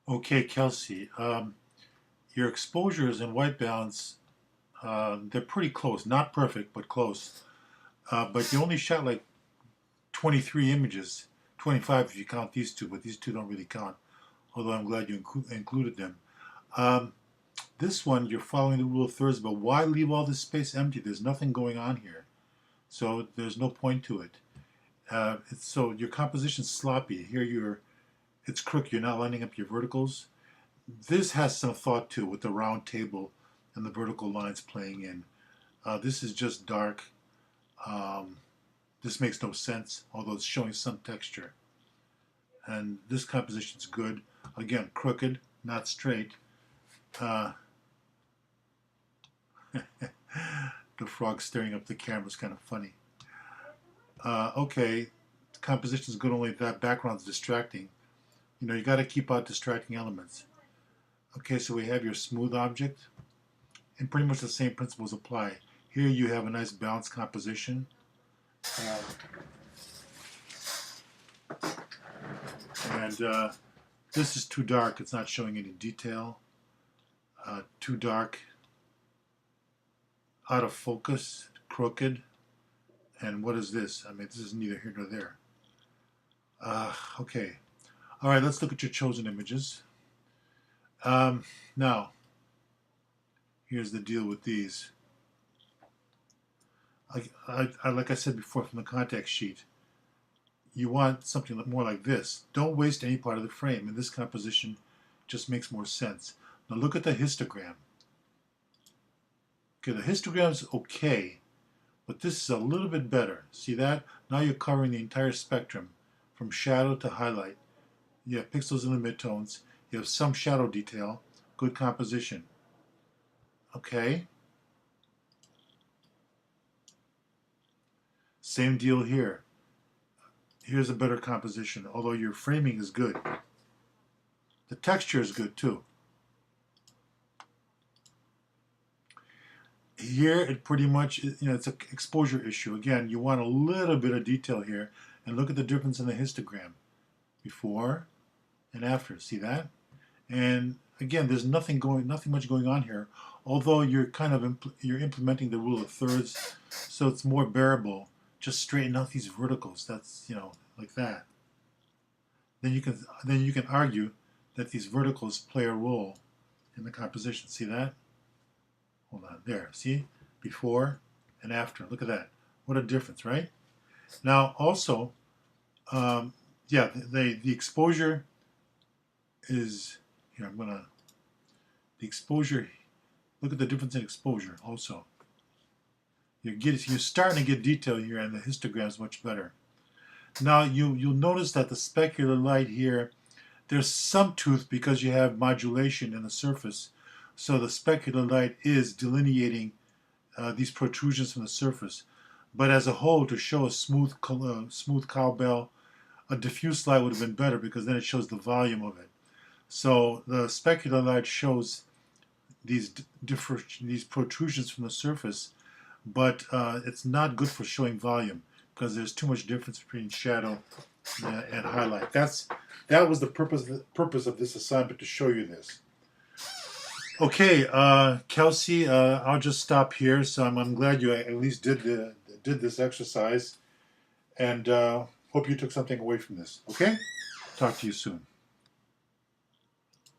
Okay, Kelsey, your exposures and white balance, they're pretty close. Not perfect, but close. But you only shot like 23 images, 25 if you count these two, but these two don't really count, although I'm glad you included them. Um, this one, you're following the rule of thirds, but why leave all this space empty? There's nothing going on here, so there's no point to it. So your composition's sloppy. Here it's crooked. You're not lining up your verticals. This has some thought to with the round table and the vertical lines playing in. This is just dark. Um, this makes no sense, although it's showing some texture. And this composition's good. Again, crooked, not straight. Uh, the frog staring up the camera is kind of funny. Okay, the composition's good, only that background's distracting. You know, you got to keep out distracting elements. Okay, so we have your smooth object, and pretty much the same principles apply. Here you have a nice balanced composition. And this is too dark, it's not showing any detail. Too dark, out of focus, crooked. And what is this? I mean, this is neither here nor there. Okay. All right, let's look at your chosen images. Now, here's the deal with these. Like I said before from the contact sheet, you want something more like this. Don't waste any part of the frame, and this composition just makes more sense. Now look at the histogram. Okay, the histogram's okay, but this is a little bit better. See that? Now you're covering the entire spectrum, from shadow to highlight. You have pixels in the midtones. You have some shadow detail. Good composition. Okay. Same deal here. Here's a better composition, although your framing is good. The texture is good too. Here it pretty much, it's an exposure issue. Again, you want a little bit of detail here, and look at the difference in the histogram. Before and after, see that? And again, there's nothing much going on here, although you're kind of you're implementing the rule of thirds, so it's more bearable. Just straighten out these verticals. That's, like that. Then you can argue that these verticals play a role in the composition. See that? Hold on, there. See? Before and after. Look at that. What a difference, right? Now, also, yeah, the exposure is here. The exposure. Look at the difference in exposure. Also, you're starting to get detail here, and the histogram is much better. Now you'll notice that the specular light here, there's some tooth because you have modulation in the surface, so the specular light is delineating these protrusions from the surface. But as a whole, to show a smooth cowbell, a diffuse light would have been better because then it shows the volume of it. So the specular light shows these protrusions from the surface, but it's not good for showing volume because there's too much difference between shadow and highlight. That was the purpose of this assignment, to show you this. Okay, Kelsey, I'll just stop here. So I'm glad you at least did this exercise, and hope you took something away from this. Okay, talk to you soon.